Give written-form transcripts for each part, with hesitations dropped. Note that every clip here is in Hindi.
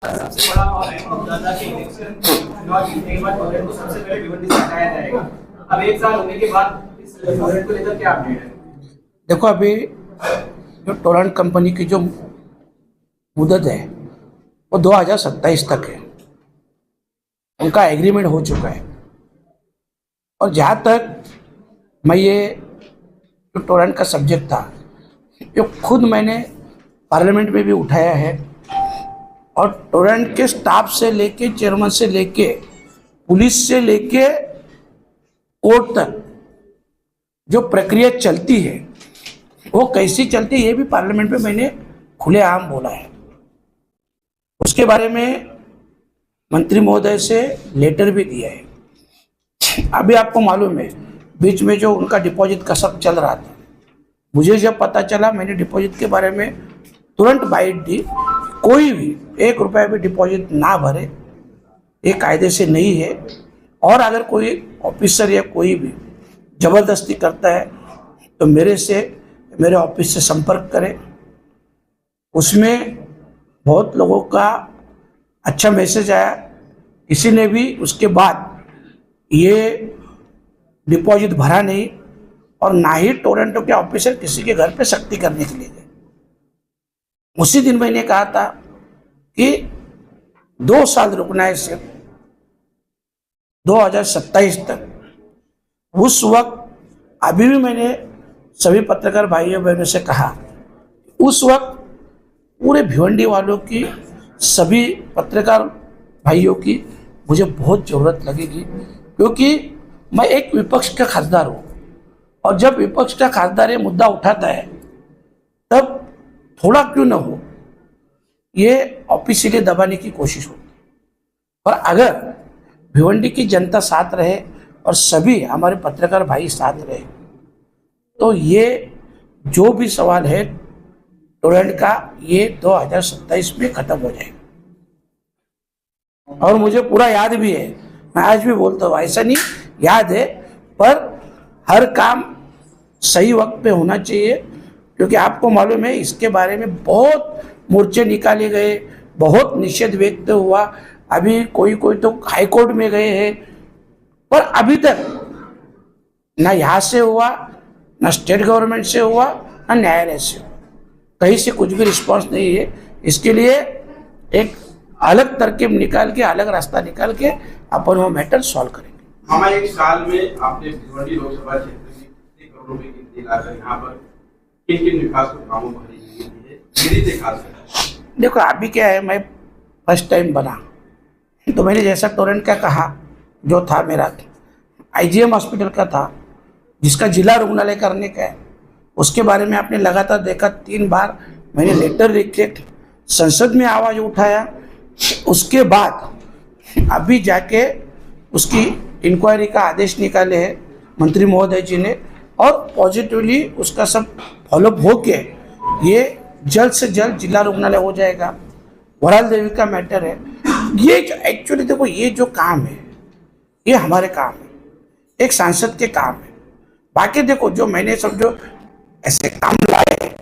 सबसे बड़ा मुद्दा था कि इलेक्शन चुनाव जीतने के बाद टोरेंट को सबसे पहले भिवंडी से हटाया जाएगा। अब एक साल होने के बाद इस टोरेंट को लेकर क्या अपडेट है? देखो, अभी जो टोरेंट कंपनी की जो मुदत है वो 2027 तक है। उनका एग्रीमेंट हो चुका है। और जहाँ तक मैं ये जो टोरेंट का सब्जेक्ट था, जो खुद मैंने पार्लियामेंट में भी उठाया है, और टोरेंट के स्टाफ से लेके, चेयरमैन से लेके, पुलिस से लेके कोर्ट तक जो प्रक्रिया चलती है वो कैसी चलती है, ये भी पार्लियामेंट में मैंने खुलेआम बोला है। उसके बारे में मंत्री महोदय से लेटर भी दिया है। अभी आपको मालूम है, बीच में जो उनका डिपॉजिट का सब चल रहा था, मुझे जब पता चला, मैंने डिपॉजिट के बारे में तुरंत बाइट दी। कोई भी 1 रुपया भी डिपॉजिट ना भरे, ये कायदे से नहीं है। और अगर कोई ऑफिसर या कोई भी ज़बरदस्ती करता है तो मेरे ऑफिस से संपर्क करें। उसमें बहुत लोगों का अच्छा मैसेज आया। किसी ने भी उसके बाद ये डिपॉजिट भरा नहीं, और ना ही टोरंटो के ऑफिसर किसी के घर पे सख्ती करने के लिए गए। उसी दिन मैंने कहा था कि 2 साल रुकना है, सिर्फ 2027 तक। उस वक्त अभी भी मैंने सभी पत्रकार भाइयों बहनों से कहा, उस वक्त पूरे भिवंडी वालों की, सभी पत्रकार भाइयों की मुझे बहुत ज़रूरत लगेगी, क्योंकि मैं एक विपक्ष का खासदार हूँ। और जब विपक्ष का खासदार ये मुद्दा उठाता है, तब थोड़ा क्यों न हो ये ऑफिशियली दबाने की कोशिश होती है। और अगर भिवंडी की जनता साथ रहे और सभी हमारे पत्रकार भाई साथ रहे, तो ये जो भी सवाल है टोरेंट का, ये 2027 में खत्म हो जाएगा। और मुझे पूरा याद भी है, मैं आज भी बोलता हूँ, ऐसा नहीं याद है, पर हर काम सही वक्त पे होना चाहिए। क्योंकि आपको मालूम है, इसके बारे में बहुत मोर्चे निकाले गए, बहुत निषेध व्यक्त हुआ। अभी कोई तो हाई कोर्ट में गए हैं, पर अभी तक ना यहाँ से हुआ, ना स्टेट गवर्नमेंट से हुआ, ना न्यायालय से हुआ। कहीं से कुछ भी रिस्पांस नहीं है। इसके लिए एक अलग तरकीब निकाल के, अलग रास्ता निकाल के अपन वो मैटर सॉल्व करेंगे। हमारे एक साल में आपने भिवंडी लोकसभा क्षेत्र में कितने करोड़ रुपए की लागत यहाँ पर किन विकास को कामों भरी है? देखो, अभी क्या है, मैं फर्स्ट टाइम बना, तो मैंने जैसा टोरेंट का कहा, जो था मेरा IGM हॉस्पिटल का था, जिसका जिला रुग्णालय करने का है, उसके बारे में आपने लगातार देखा। 3 बार मैंने लेटर लिखे, संसद में आवाज़ उठाया। उसके बाद अभी जाके उसकी इंक्वायरी का आदेश निकाले हैं मंत्री महोदय जी ने, और पॉजिटिवली उसका सब फॉलोअप हो के ये जल्द से जल्द जिला रुग्णालय हो जाएगा। वराल देवी का मैटर है ये, जो एक्चुअली देखो, ये जो काम है ये हमारे काम है, एक सांसद के काम है। बाकी देखो, जो मैंने समझो ऐसे काम लाए हैं,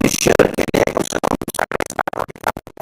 शहर के लिए कम से कम 7.5 करोड़ के काम लाए हैं।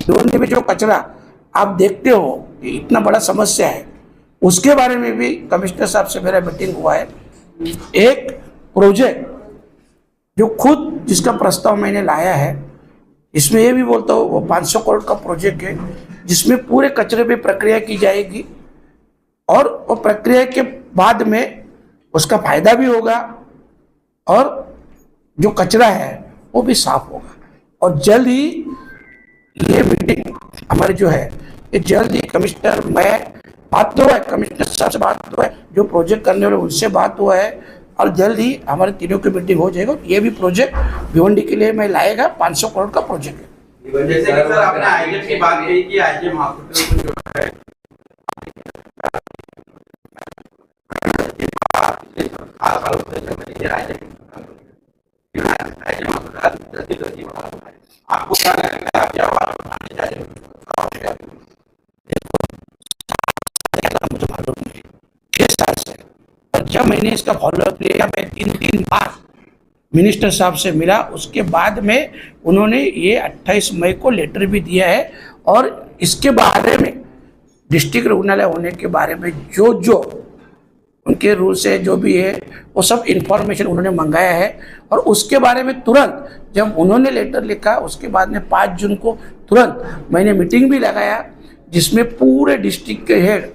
भिवंडी में जो कचरा आप देखते हो, ये इतना बड़ा समस्या है। उसके बारे में भी कमिश्नर साहब से मेरा मीटिंग हुआ है। एक प्रोजेक्ट जो खुद जिसका प्रस्ताव मैंने लाया है, इसमें ये भी बोलता हूँ वो 500 करोड़ का प्रोजेक्ट है, जिसमें पूरे कचरे पे प्रक्रिया की जाएगी और वो प्रक्रिया के बाद में उसका फायदा भी होगा और जो कचरा है वो भी साफ होगा। और जल्द ही ये मीटिंग हमारी जो है ये जल्द ही कमिश्नर, मैं बात तो है कमिश्नर साहब से बात हुआ है, जो प्रोजेक्ट करने वाले उनसे बात हुआ है और जल्द ही हमारे तीनों की मीटिंग हो जाएगा। ये भी प्रोजेक्ट भिवंडी के लिए मैं लाएगा, 500 करोड़ का प्रोजेक्ट है। जैसे कि सर आपने आईजेम की बात कही कि आईजेम हॉस्पिटल जो है आपको क्या लगता है क्या मुझे मालूम नहीं 6 साल से, और जब मैंने इसका फॉलोअप लिया, मैं 3 बार मिनिस्टर साहब से मिला, उसके बाद में उन्होंने ये 28 मई को लेटर भी दिया है और इसके बारे में डिस्ट्रिक्ट रुग्णालय होने के बारे में जो उनके रूल्स है जो भी है वो सब इन्फॉर्मेशन उन्होंने मंगाया है। और उसके बारे में तुरंत जब उन्होंने लेटर लिखा उसके बाद में 5 जून को तुरंत मैंने मीटिंग भी लगाया, जिसमें पूरे डिस्ट्रिक्ट के हेड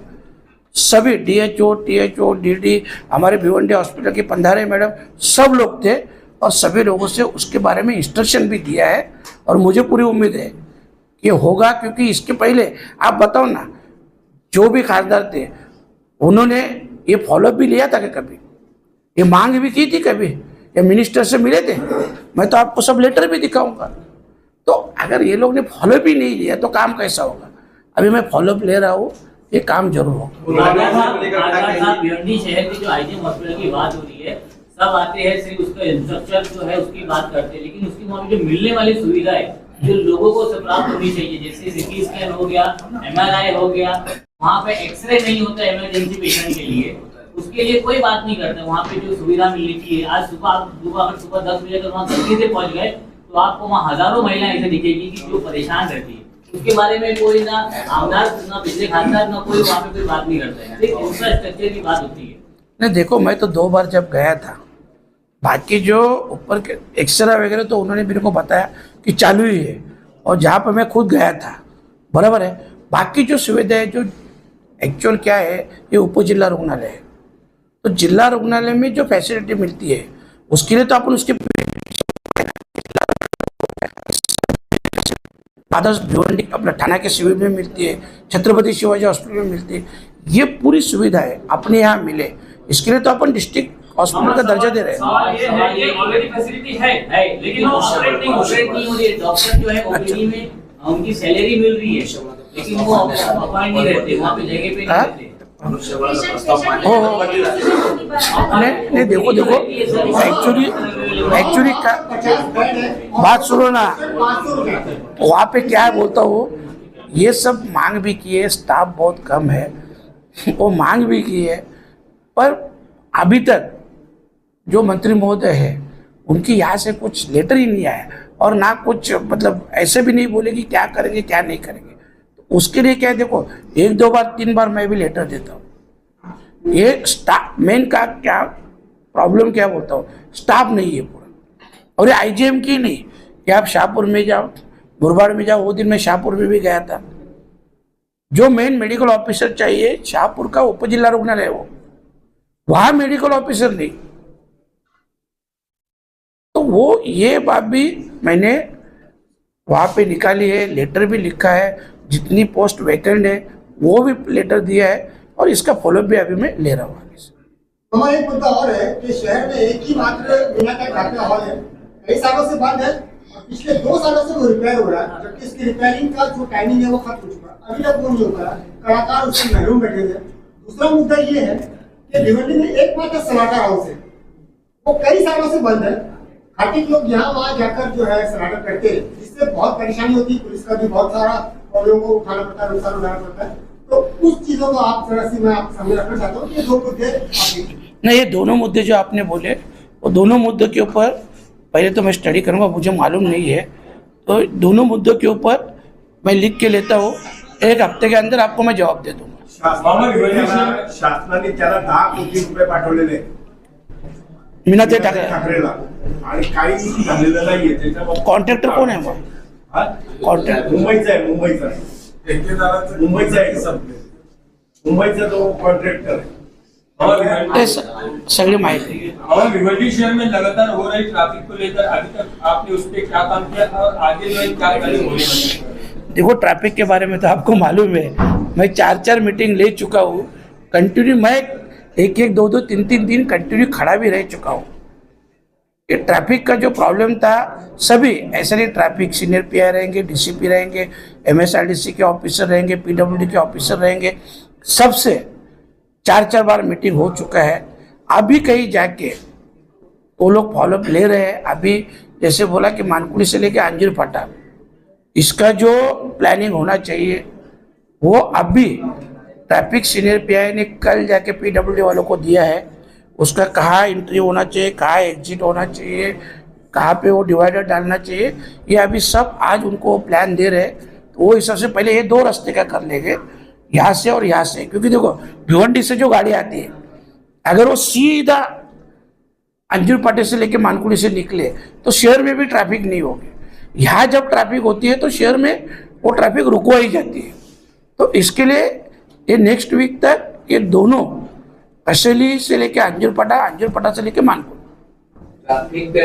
सभी DHO, THO, DD, हमारे भिवंडी हॉस्पिटल की पंधारे मैडम सब लोग थे और सभी लोगों से उसके बारे में इंस्ट्रक्शन भी दिया है। और मुझे पूरी उम्मीद है कि होगा, क्योंकि इसके पहले आप बताओ ना, जो भी खासदार थे उन्होंने ये फॉलोअप भी लिया था कि कभी ये मांग भी की थी, कभी ये मिनिस्टर से मिले थे, मैं तो आपको सब लेटर भी दिखाऊंगा। तो अगर ये लोग ने फॉलोअप ही नहीं लिया तो काम कैसा होगा? अभी मैं फॉलोअप ले रहा हूँ, ये काम जरूर होगा। भिवंडी शहर की जो आईजीएम हॉस्पिटल की बात हो रही है, सब आते हैं सिर्फ उसका इंफ्रास्ट्रक्चर जो है उसकी बात करते हैं, लेकिन उसकी वहाँ पे जो मिलने वाली सुविधा है जो लोगों को प्राप्त होनी चाहिए, जैसे सीटी स्कैन हो गया, MRI हो गया, वहाँ पे एक्सरे नहीं होता इमरजेंसी पेशेंट के लिए, उसके लिए कोई बात नहीं करते। वहाँ पे जो सुविधा मिलनी चाहिए, आज सुबह 10 बजे तक वहाँ जल्दी से पहुँच गए तो आपको वहाँ हजारों महिलाएं ऐसे दिखेगी कि जो परेशान रहती है, उसके बारे में कोई ना आमदार ना पिछले खासदार ना कोई वहाँ पे कोई बात नहीं करता है, सिर्फ इंफ्रास्ट्रक्चर की बात होती है। नहीं देखो, मैं तो 2 बार जब गया था, बाकी जो ऊपर के एक्सरे वगैरह तो उन्होंने मेरे को बताया कि चालू ही है, और जहाँ पर मैं खुद गया था बराबर है। बाकी जो सुविधाएं जो एक्चुअल क्या है, ये उप जिला रुग्णालय है, तो जिला रुग्णालय में जो फैसिलिटी मिलती है उसके लिए तो अपन उसके आदर्श भिवंडी अपना थाना के शिविर में मिलती है, छत्रपति शिवाजी हॉस्पिटल में मिलती है। ये पूरी सुविधाएं अपने यहाँ मिले, इसके लिए तो अपन डिस्ट्रिक्ट हॉस्पिटल का दर्जा दे रहे हैं। ये ऑलरेडी फैसिलिटी है लेकिन वो ऑपरेट नहीं हो रही है। डॉक्टर जो है ओपीडी में उनकी सैलरी मिल रही है, लेकिन वो अपॉइंट नहीं रहते, वहाँ पे जगह पे नहीं रहते। नहीं देखो एक्चुअली बात सुनो ना, वहाँ पे क्या है बोलता हूँ, ये सब मांग भी की है, स्टाफ बहुत कम है, वो मांग भी की है, पर अभी तक जो मंत्री महोदय है उनकी यहाँ से कुछ लेटर ही नहीं आया, और ना कुछ मतलब ऐसे भी नहीं बोले कि क्या करेंगे क्या नहीं करेंगे। तो उसके लिए क्या है, देखो 1-2 बार 3 बार मैं भी लेटर देता हूँ। ये स्टाफ मेन का क्या प्रॉब्लम क्या बोलता हूँ, स्टाफ नहीं है पूरा। और ये आईजीएम की नहीं कि आप शाहपुर में जाओ, मुरबाड़ में जाओ, वो दिन मैं शाहपुर में भी गया था। जो मेन मेडिकल ऑफिसर चाहिए शाहपुर का उप जिला रुग्णालय है, वो वहाँ मेडिकल ऑफिसर नहीं। तो वो ये बात भी मैंने वहाँ पे निकाली है, लेटर भी लिखा है, जितनी पोस्ट वैकेंट है वो भी लेटर दिया है, और इसका फॉलोअप भी अभी मैं ले रहा हूँ। हमारा एक मुद्दा और है कि शहर में एक ही मात्र मीना का दाखिला हॉल है, कई सालों से बंद है, और पिछले 2 सालों से वो रिपेयर हो रहा है, जबकि इसकी रिपेयरिंग का जो टाइमिंग है वो खत्म हो चुका है, अभी तक वो नहीं होता है, कलाकार उससे महरूम बैठे हुए। दूसरा मुद्दा ये है कि भिवंडी में एकमात्र सनाटा हाउस है, वो कई सालों से बंद है। हार्टिक लोग यहाँ वहाँ जाकर जो है सनाटा करते हैं, जिससे बहुत परेशानी होती है, पुलिस का भी बहुत सारा प्रॉब्लम को उठाना पड़ता है, नुकसान उठाना पड़ता है। तो उस चीजों को आप जरा सी मैं आप सामने रखना चाहता हूँ कि 2 मुद्दे नहीं, ये दोनों मुद्दे जो आपने बोले वो दोनों मुद्दों के ऊपर पहले तो मैं स्टडी करूँगा, मुझे मालूम नहीं है, तो दोनों मुद्दों के ऊपर मैं लिख के लेता हूँ, 1 हफ्ते के अंदर आपको मैं जवाब दे दूँगा। शासनाने त्याला 10 कोटी रुपये पाठवलेले मीनाताई ठाकरे ठाकरेला आणि काही झालेलं नाहीये त्याच्यावर कॉन्ट्रॅक्टर कोण आहे मग? कॉन्ट्रॅक्ट मुंबईचा आहे मुंबईचा जो कॉन्ट्रॅक्टर है ते सगळी माहिती और भिवंडी शहर में लगातार हो रही ट्रैफिक को लेकर अभी तक आपने उस पर क्या काम किया और आगे में क्या कदम होने वाले हैं? देखो ट्रैफिक के बारे में तो आपको मालूम है, मैं 4 मीटिंग ले चुका हूँ कंटिन्यू। मैं 1 2 3 दिन कंटिन्यू खड़ा भी रह चुका हूँ। ये ट्रैफिक का जो प्रॉब्लम था सभी ऐसे नहीं, ट्रैफिक सीनियर पीआई रहेंगे, डीसीपी रहेंगे, एमएसआरडीसी के ऑफिसर रहेंगे, पीडब्ल्यूडी के ऑफिसर रहेंगे, सबसे 4 बार मीटिंग हो चुका है। अभी कहीं जाके वो लोग फॉलोअप ले रहे हैं। अभी जैसे बोला कि मानकुली से लेके अंजीर फाटा, इसका जो प्लानिंग होना चाहिए वो अभी ट्रैफिक सीनियर पीआई ने कल जाके पीडब्ल्यूडी वालों को दिया है। उसका कहाँ एंट्री होना चाहिए, कहाँ एग्जिट होना चाहिए, कहाँ पे वो डिवाइडर डालना चाहिए, ये अभी सब आज उनको प्लान दे रहे हैं। तो वो हिसाब से पहले ये 2 रास्ते का कर लेंगे, यहाँ से और यहाँ से। क्योंकि देखो भिवंडी से जो गाड़ी आती है अगर वो सीधा अंजूर पाटे से लेके मानकुली से निकले तो शहर में भी ट्रैफिक नहीं होगी। यहाँ जब ट्रैफिक होती है तो शहर में वो ट्रैफिक रुकवाई जाती है। तो इसके लिए ये नेक्स्ट वीक तक ये दोनों असली से लेके अंजूर पटा से लेके मानकुली। ट्रैफिक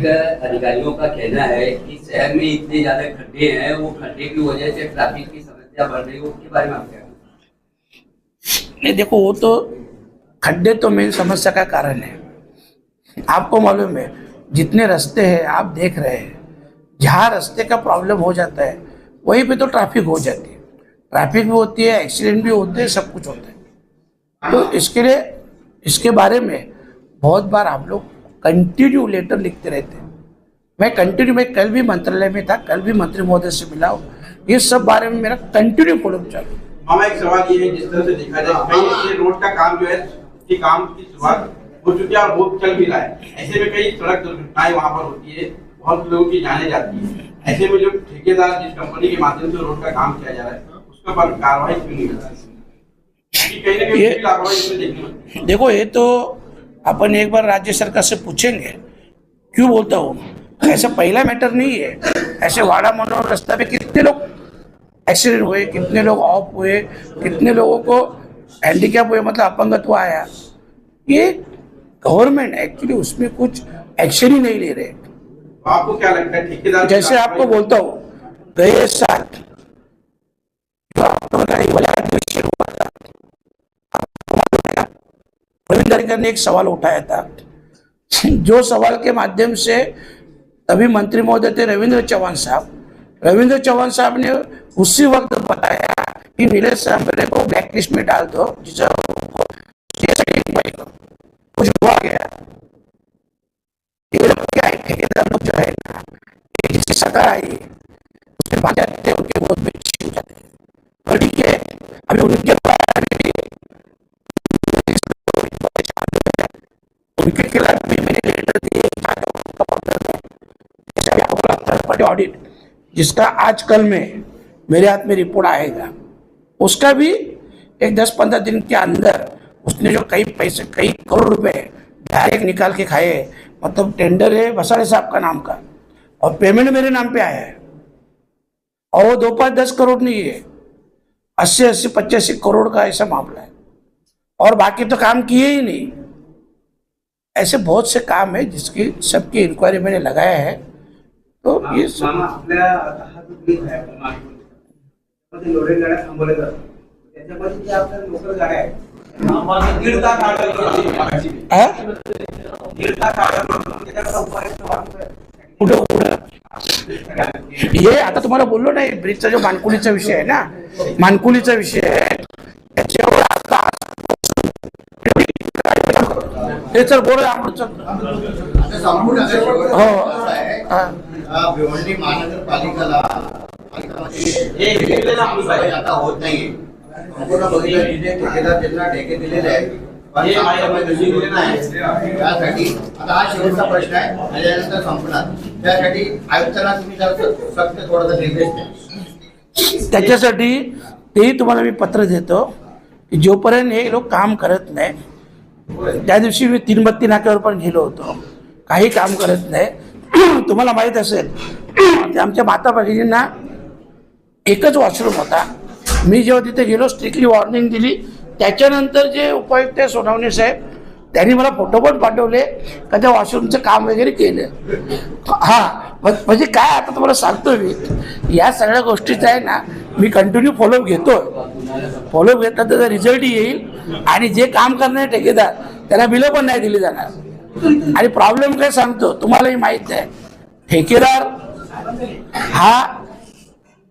अधिकारियों का कहना है कि शहर में इतने ज्यादा खड्डे हैं, वो खड्डे की वजह से ट्रैफिक की समस्या बढ़ रही है। उसके बारे में आप क्या कहेंगे? नहीं देखो, वो तो खड्डे तो मेन समस्या का कारण है। आपको मालूम है जितने रास्ते हैं आप देख रहे हैं, जहाँ रास्ते का प्रॉब्लम हो जाता है वहीं पे तो ट्रैफिक हो जाती है। ट्रैफिक भी होती है, एक्सीडेंट भी होते हैं, सब कुछ होता है। तो इसके लिए इसके बारे में बहुत बार आप लोग कंटिन्यू लेटर लिखते रहते हैं। मैं कल भी मंत्रालय में था, कल भी मंत्री महोदय से मिला हूँ। ये सब बारे में मेरा कंटिन्यू फॉलोअप चालू। मामा एक सवाल ये है, जिस तरह से देखा जाए कई ये रोड का काम जो है कि काम की शुरुआत हो चुकी है और वो चल भी रहा है। ऐसे में कई सड़क दुर्घटनाएं वहाँ पर होती है, बहुत लोगों की जाने जाती है। ऐसे में जो ठेकेदार जिस कंपनी के माध्यम से रोड का काम किया जा रहा है उसके पर कार्रवाई क्यों नहीं हो रही? कहीं ना कहीं लापरवाही इसमें देखने मिलती है। देखो ये तो अपन एक बार राज्य सरकार से पूछेंगे। क्यों बोलता हूँ, ऐसा पहला मैटर नहीं है। ऐसे वाड़ा मनोहर रास्ता पे कितने लोग एक्सीडेंट हुए, कितने लोग ऑफ हुए, कितने लोगों को हैंडीकैप हुए, मतलब अपंगत्व आया। ये गवर्नमेंट एक्चुअली उसमें कुछ एक्शन ही नहीं ले रहे। आपको क्या लगता है ठेकेदार? जैसे आपको बोलता हूँ, गए साल जो अक्टूबर का शुरू हुआ था, प्रवीण दरेकर ने एक सवाल उठाया था, जो सवाल के माध्यम से तभी मंत्री महोदय थे रविंद्र चौहान साहब ने उसी वक्त बताया कि नीलेश सांबरे को ब्लैक लिस्ट में डाल दो, जिससे कुछ हुआ गया। ये लोग क्या है, ठेकेदार लोग जो है ना, जिसकी सरकार आई उसमें भाग जाते हैं, उनके बहुत बेची हो जाते हैं। और ठीक है, अभी उनके खिलाफ भी मैंने लेटर दिए ऑडिट, जिसका आज कल में मेरे हाथ में रिपोर्ट आएगा। उसका भी एक 10-15 दिन के अंदर उसने जो कई पैसे, कई करोड़ रुपए डायरेक्ट निकाल के खाए, मतलब टेंडर है भसाड़े साहब का नाम का और पेमेंट मेरे नाम पे आया है। और वो 2-5-10 करोड़ नहीं है, 80-80, 85 करोड़ का ऐसा मामला है। और बाकी तो काम किए ही नहीं। ऐसे बहुत से काम है जिसकी सबकी इंक्वायरी मैंने लगाया है। तो ये आपल्या हातात ब्रीज आहे मध्ये लोडेड गाड्या थांबवल्या जातात, त्याच्यामध्ये जे आपल्या लोकल गाड्या आहेत दीड तास ये आता तुम्हाला बोललो नाही, ब्रिजचा जो मानकुलीचा विषय आहे ना, मानकुलीचा विषय आहे त्याच्यावर सर बोल भिवंडी महानगरपालिकेला आता होत नाहीये। संपूर्ण बघितलं तिथे ठेकेदार ज्यांना ठेके दिलेले आहेत त्यासाठी आता हा शेवटचा प्रश्न आहे, त्याच्यानंतर संपणार। त्यासाठी आयुक्तांना तुम्ही सक्त थोडासा निर्देश द्या। त्याच्यासाठी तेही तुम्हाला मी पत्र देतो की जोपर्यंत हे लोक काम करत नाही, त्या दिवशी मी 3 बत्ती नाक्यावर पण गेलो होतो, काही काम करत नाही. तुम्हाला माहीत असेल की आमच्या माता भगिनींना एकच वॉशरूम होता. मी जेव्हा तिथे गेलो स्ट्रिक्टली वॉर्निंग दिली. त्याच्यानंतर जे उपायुक्त आहे सोनवणे साहेब, त्यांनी मला फोटो पण पाठवले का त्या वॉशरूमचं काम वगैरे केलं. हां, म्हणजे काय आता तुम्हाला सांगतो मी, या सगळ्या गोष्टीचा आहे ना मी कंटिन्यू फॉलोअप घेतो. फॉलोअप घेतला त्याचा रिझल्ट येईल आणि जे काम करणारे ठेकेदार त्यांना बिलं पण नाही दिली जाणार. आणि प्रॉब्लेम काय सांगतो तुम्हालाही माहीत आहे, ठेकेदार हा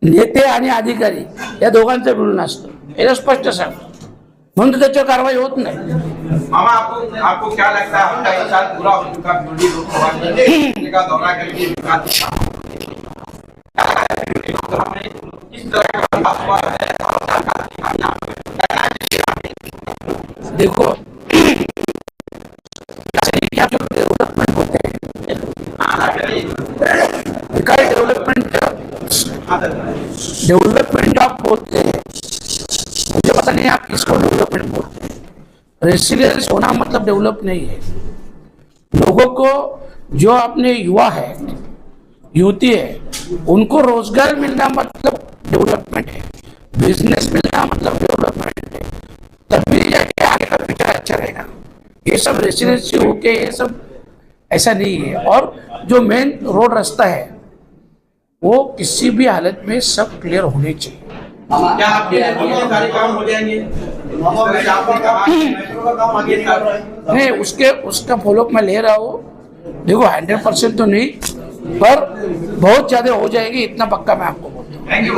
नेते आणि अधिकारी या दोघांचा मिळून असतो, हे स्पष्ट सांगतो. म्हणून त्याच्यावर कारवाई होत नाही. मामा, आपको क्या लगता है आपका एक साल पूरा हो चुका भिवंडी लोकसभा में का दौरा करके विकास किस तरह का विकास हुआ है? देखो डेवलपमेंट होते हैं, काय डेवलपमेंट आप बोलते हैं, मुझे पता नहीं आप किसको डेवलपमेंट बोलते हैं. रेसिडेंस होना मतलब डेवलप नहीं है. लोगों को जो अपने युवा है, युवती है, उनको रोजगार मिलना मतलब डेवलपमेंट है. बिजनेस मिलना मतलब डेवलपमेंट है. तभी जाके आगे का फ्यूचर अच्छा रहेगा. ये सब रेसिडेंसी होके ये सब ऐसा नहीं है. और जो मेन रोड रास्ता है वो किसी भी हालत में सब क्लियर होने चाहिए. क्या आपके सारे काम हो जाएंगे? जिस तरह से आपने कहा मेट्रो का काम आगे चल रहा है. नहीं, उसका फॉलोअप मैं ले रहा हूँ. देखो 100% तो नहीं, पर बहुत ज़्यादा हो जाएगी, इतना पक्का मैं आपको बोलता हूँ. Thank you.